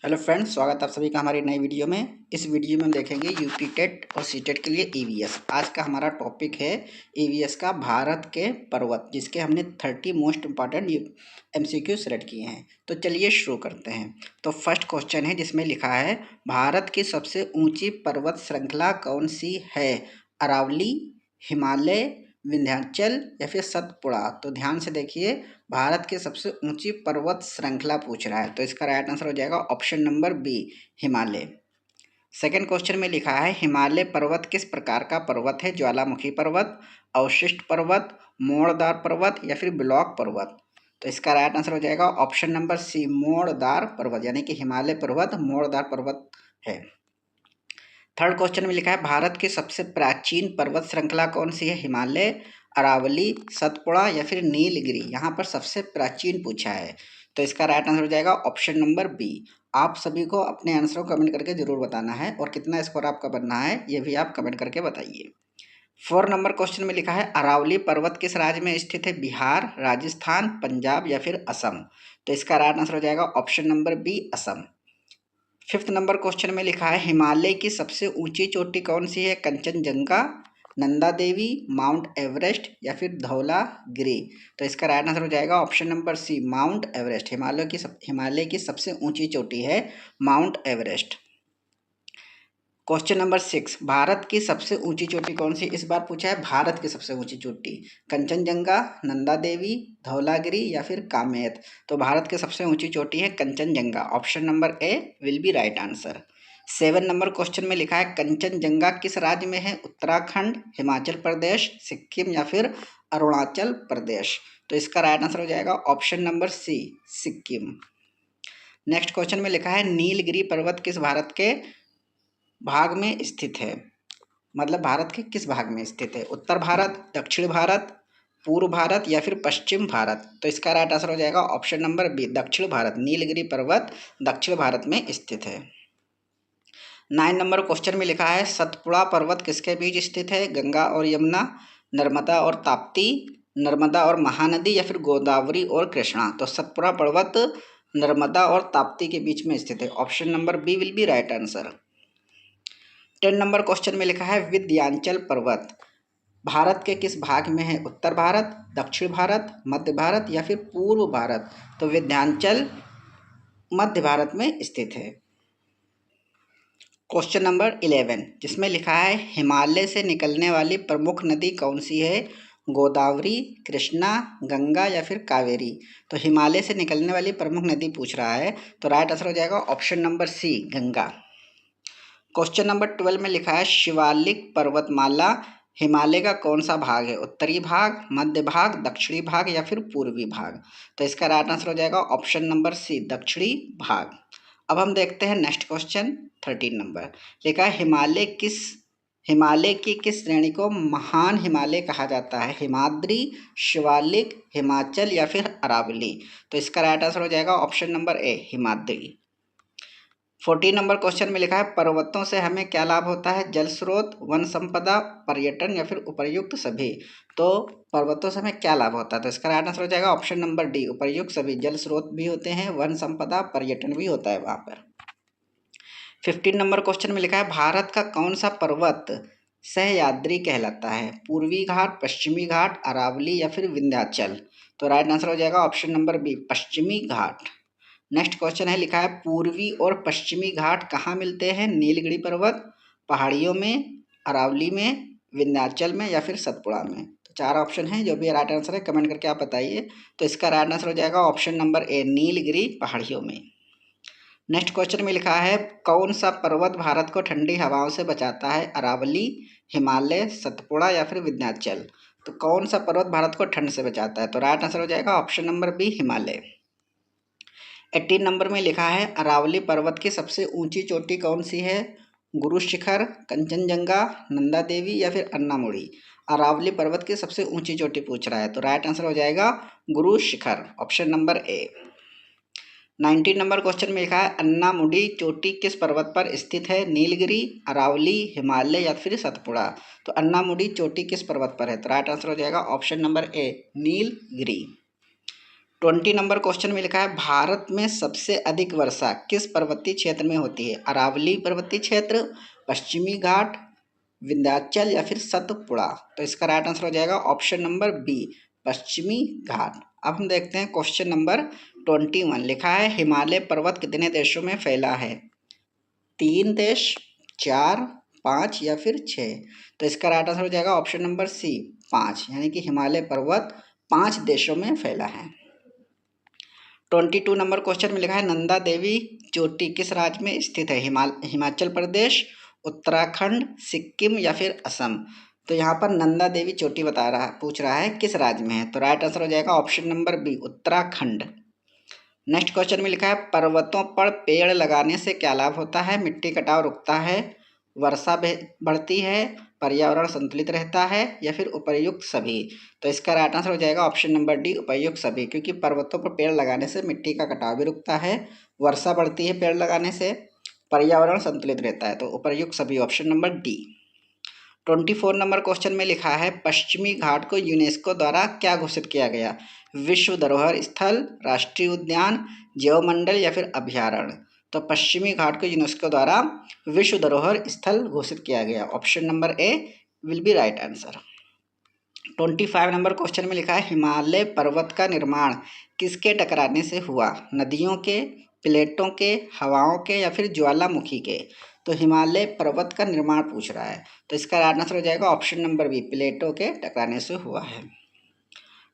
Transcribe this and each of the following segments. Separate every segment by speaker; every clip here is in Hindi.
Speaker 1: हेलो फ्रेंड्स, स्वागत है आप सभी का हमारी नई वीडियो में। इस वीडियो में हम देखेंगे यूपी टेट और सी टेट के लिए ईवीएस। आज का हमारा टॉपिक है ईवीएस का भारत के पर्वत, जिसके हमने 30 मोस्ट इम्पॉर्टेंट एमसीक्यू सेलेक्ट किए हैं। तो चलिए शुरू करते हैं। तो फर्स्ट क्वेश्चन है जिसमें लिखा है, भारत की सबसे ऊंची पर्वत श्रृंखला कौन सी है? अरावली, हिमालय, विंध्याचल या फिर सतपुड़ा? तो ध्यान से देखिए, भारत की सबसे ऊंची पर्वत श्रृंखला पूछ रहा है, तो इसका राइट आंसर हो जाएगा option number B, Himalaya. Second question में लिखा है, हिमालय पर्वत किस प्रकार का पर्वत है? ज्वालामुखी पर्वत, अवशिष्ट पर्वत, मोड़दार पर्वत या फिर ब्लॉक पर्वत? तो इसका राइट आंसर हो जाएगा ऑप्शन नंबर सी, मोड़दार पर्वत, यानी कि हिमालय पर्वत मोड़दार पर्वत है। थर्ड क्वेश्चन में लिखा है, भारत की सबसे प्राचीन पर्वत श्रृंखला कौन सी है? हिमालय, अरावली, सतपुड़ा या फिर नीलगिरी? यहाँ पर सबसे प्राचीन पूछा है, तो इसका राइट आंसर हो जाएगा ऑप्शन नंबर बी। आप सभी को अपने आंसर को कमेंट करके जरूर बताना है और कितना स्कोर आपका बनना है ये भी आप कमेंट करके बताइए। 4 नंबर क्वेश्चन में लिखा है, अरावली पर्वत किस राज्य में स्थित है? बिहार, राजस्थान, पंजाब या फिर असम? तो इसका राइट आंसर हो जाएगा option number B, Assam. 5th number question में लिखा है, हिमालय की सबसे ऊंची चोटी कौन सी है? कंचनजंगा, नंदा देवी, माउंट एवरेस्ट या फिर धौलागिरी? तो इसका राइट आंसर हो जाएगा option number C, Mount Everest. Himalaya की सबसे ऊंची चोटी है Mount Everest. Question number 6, Bharat की सबसे ऊंची चोटी कौन सी? इस बार पूछा है भारत की सबसे ऊंची चोटी, कंचनजंगा, नंदा देवी, धौलागिरी या फिर कामेत? तो भारत की सबसे ऊंची चोटी है Kanchenjunga. Option number A will be right answer. 7 number question में लिखा है, कंचनजंगा किस राज्य में है? उत्तराखंड, हिमाचल प्रदेश, सिक्किम या फिर अरुणाचल प्रदेश? तो इसका राइट आंसर हो जाएगा option number C, Sikkim. Next question में लिखा है, नीलगिरी पर्वत किस भारत के भाग में स्थित है? मतलब भारत के किस भाग में स्थित है? उत्तर भारत, दक्षिण भारत, पूर्व भारत या फिर पश्चिम भारत? तो इसका राइट आंसर हो जाएगा ऑप्शन नंबर बी, दक्षिण भारत। नीलगिरी पर्वत दक्षिण भारत में स्थित है। 9 नंबर क्वेश्चन में लिखा है, सतपुड़ा पर्वत किसके बीच स्थित है? गंगा और यमुना, नर्मदा और ताप्ती, नर्मदा और महानदी या फिर गोदावरी और कृष्णा? तो सतपुड़ा पर्वत नर्मदा और ताप्ती के बीच में स्थित है। Option number B will be right answer. 10 number question में लिखा है, विंध्याचल पर्वत भारत के किस भाग में है? उत्तर भारत, दक्षिण भारत, मध्य भारत या फिर पूर्व भारत? तो विंध्याचल मध्य भारत में स्थित है। क्वेश्चन नंबर 11, जिसमें लिखा है, हिमालय से निकलने वाली प्रमुख नदी कौन सी है? गोदावरी, कृष्णा, गंगा या फिर कावेरी? तो हिमालय से निकलने वाली प्रमुख नदी पूछ रहा है, तो राइट आंसर हो जाएगा option number C, Ganga. Question number 12 में लिखा है, शिवालिक पर्वतमाला हिमालय का कौन सा भाग है? उत्तरी भाग, मध्य भाग, दक्षिणी भाग या फिर पूर्वी भाग? तो इसका राइट आंसर हो जाएगा ऑप्शन नंबर सी, दक्षिणी भाग। अब हम देखते हैं नेक्स्ट क्वेश्चन 13 नंबर। लिखा है, हिमालय की किस श्रेणी को महान हिमालय कहा जाता है? हिमाद्री, शिवालिक, हिमाचल या फिर अरावली? तो इसका राइट आंसर हो जाएगा ऑप्शन नंबर ए, हिमाद्री। 14 नंबर क्वेश्चन में लिखा है, पर्वतों से हमें क्या लाभ होता है? जल स्रोत, वन संपदा, पर्यटन या फिर उपर्युक्त सभी? तो पर्वतों से हमें क्या लाभ होता है? तो इसका राइट आंसर हो जाएगा ऑप्शन नंबर डी, उपर्युक्त सभी। जल स्रोत भी होते हैं, वन संपदा, पर्यटन भी होता है वहाँ पर। 15 नंबर क्वेश्चन में लिखा है, भारत का कौन सा पर्वत सह्याद्री कहलाता है? पूर्वी घाट, पश्चिमी घाट, अरावली या फिर विंध्याचल? तो राइट आंसर हो जाएगा ऑप्शन नंबर बी, पश्चिमी घाट। नेक्स्ट क्वेश्चन है, लिखा है, पूर्वी और पश्चिमी घाट कहाँ मिलते हैं? नीलगिरी पर्वत, पहाड़ियों में, अरावली में, विंध्याचल में या फिर सतपुड़ा में? तो 4 ऑप्शन है, जो भी राइट आंसर है कमेंट करके आप बताइए। तो इसका राइट आंसर हो जाएगा ऑप्शन नंबर ए, नीलगिरी पहाड़ियों में। नेक्स्ट क्वेश्चन में लिखा है, कौन सा पर्वत भारत को ठंडी हवाओं से बचाता है? अरावली, हिमालय, सतपुड़ा या फिर विंध्याचल? तो कौन सा पर्वत भारत को ठंड से बचाता है? तो राइट आंसर हो जाएगा option number B, Himalaya. 18 number में लिखा है, अरावली पर्वत की सबसे ऊंची चोटी कौन सी है? गुरु शिखर, कंचनजंगा, नंदा देवी या फिर अन्नामुड़ी? अरावली पर्वत की सबसे ऊंची चोटी पूछ रहा है, तो राइट आंसर हो जाएगा Guru Shikhar, option number A. 19 number question में लिखा है, अन्नामुडी चोटी किस पर्वत पर स्थित है? नीलगिरी, अरावली, हिमालय या फिर सतपुड़ा? तो अन्नामुडी चोटी किस पर्वत पर है? तो राइट आंसर हो जाएगा ऑप्शन नंबर ए, नीलगिरी। 20 नंबर क्वेश्चन में लिखा है भारत में सबसे अधिक वर्षा किस पर्वतीय क्षेत्र में होती है? अरावली पर्वतीय क्षेत्र, पश्चिमी घाट, विंध्याचल या फिर सतपुड़ा। तो इसका राइट आंसर हो जाएगा ऑप्शन नंबर बी, पश्चिमी घाट। अब हम देखते हैं क्वेश्चन नंबर 21। लिखा है हिमालय पर्वत कितने देशों में फैला है? 3 देश, 4, 5 या फिर 6। तो इसका राइट आंसर हो जाएगा ऑप्शन नंबर सी, 5, यानी कि हिमालय पर्वत 5 देशों में फैला है। 22 नंबर क्वेश्चन में लिखा है नंदा देवी चोटी किस राज्य में स्थित है? हिमाचल प्रदेश, उत्तराखंड, सिक्किम या फिर असम। तो यहाँ पर नंदा देवी चोटी पूछ रहा है किस राज्य में है? तो राइट आंसर हो जाएगा option number B, Uttarakhand. Next question में लिखा है पर्वतों पर पेड़ लगाने से क्या लाभ होता है? मिट्टी कटाव रुकता है, वर्षा बढ़ती है, पर्यावरण संतुलित रहता है या फिर उपर्युक्त सभी। तो इसका राइट आंसर हो जाएगा ऑप्शन नंबर डी, उपर्युक्त सभी, क्योंकि पर्वतों पर पेड़ लगाने से मिट्टी का कटाव भी रुकता है, वर्षा बढ़ती है पेड़ लगाने से, पर्यावरण संतुलित रहता है। तो उपर्युक्त सभी, option number D. 24 number question में लिखा है पश्चिमी घाट को यूनेस्को द्वारा क्या घोषित किया गया? विश्व धरोहर स्थल, राष्ट्रीय उद्यान, जैवमंडल या फिर अभयारण्य। तो पश्चिमी घाट को यूनेस्को द्वारा विश्व धरोहर स्थल घोषित किया गया। Option number A will be right answer. 25 number question में लिखा है हिमालय पर्वत का निर्माण किसके टकराने से हुआ? नदियों के, प्लेटों के, हवाओं के या फिर ज्वालामुखी के। तो हिमालय पर्वत का निर्माण पूछ रहा है, तो इसका राइट आंसर हो जाएगा ऑप्शन नंबर बी, प्लेटों के टकराने से हुआ है।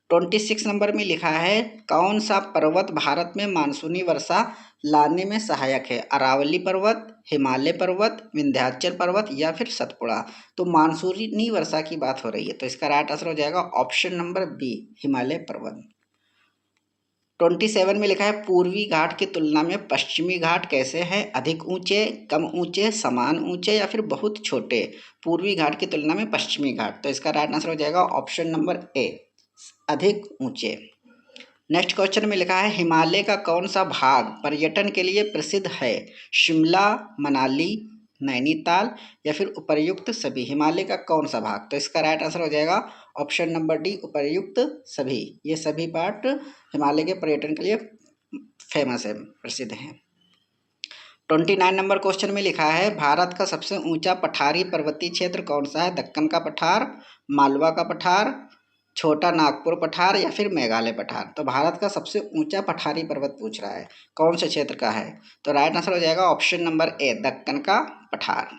Speaker 1: 26 नंबर में लिखा है कौन सा पर्वत भारत में मानसूनी वर्षा लाने में सहायक है? अरावली पर्वत, हिमालय पर्वत, विंध्याचल पर्वत या फिर सतपुड़ा। तो मानसूनी वर्षा की बात हो रही है, तो इसका राइट आंसर हो जाएगा ऑप्शन नंबर बी, हिमालय पर्वत। 27 में लिखा है पूर्वी घाट की तुलना में पश्चिमी घाट कैसे हैं? अधिक ऊंचे, कम ऊंचे, समान ऊंचे या फिर बहुत छोटे। पूर्वी घाट की तुलना में पश्चिमी घाट। तो इसका राइट आंसर हो जाएगा ऑप्शन नंबर ए, अधिक ऊंचे। नेक्स्ट क्वेश्चन में लिखा है हिमालय का कौन सा भाग पर्यटन के लिए प्रसिद्ध है? शिमला, मनाली, नैनीताल या फिर उपर्युक्त सभी। हिमालय का कौन सा भाग? तो इसका राइट आंसर हो जाएगा ऑप्शन नंबर डी, उपर्युक्त सभी। ये सभी पार्ट हिमालय के पर्यटन के लिए फेमस है, प्रसिद्ध है। 29 नंबर क्वेश्चन में लिखा है भारत का सबसे ऊंचा पठारी पर्वतीय क्षेत्र कौन सा है? दक्कन का पठार, मालवा का पठार, छोटा नागपुर पठार या फिर मेघालय पठार। तो भारत का सबसे ऊंचा पठारी पर्वत पूछ रहा है, कौन से क्षेत्र का है? तो राइट आंसर हो जाएगा ऑप्शन नंबर ए, दक्कन का पठार।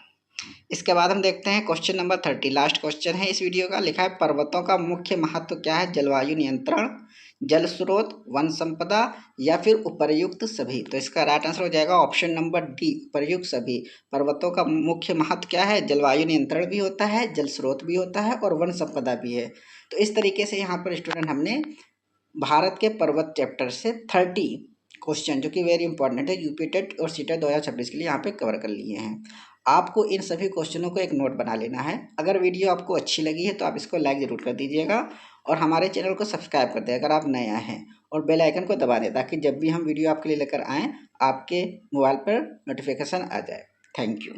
Speaker 1: इसके बाद हम देखते हैं क्वेश्चन नंबर 30, लास्ट क्वेश्चन है इस वीडियो का। लिखा है पर्वतों का मुख्य महत्व क्या है? जलवायु नियंत्रण, जल स्रोत, वन संपदा या फिर उपर्युक्त सभी। तो इसका राइट आंसर हो जाएगा ऑप्शन नंबर डी, उपर्युक्त सभी। पर्वतों का मुख्य महत्व क्या है? जलवायु नियंत्रण भी होता है, जल स्रोत भी होता है और वन संपदा भी है। तो इस तरीके से यहाँ पर स्टूडेंट हमने भारत के पर्वत चैप्टर से 30 क्वेश्चन, जो कि वेरी इंपॉर्टेंट है, यूपी टेट और सीटेट 2026 के लिए यहाँ पे कवर कर लिए हैं। आपको इन सभी क्वेश्चनों को एक नोट बना लेना है। अगर वीडियो आपको अच्छी लगी है तो आप इसको लाइक ज़रूर कर दीजिएगा और हमारे चैनल को सब्सक्राइब कर दें अगर आप नए आए हैं, और बेल आइकन को दबा दें ताकि जब भी हम वीडियो आपके लिए लेकर आएँ आपके मोबाइल पर नोटिफिकेशन आ जाए। Thank you.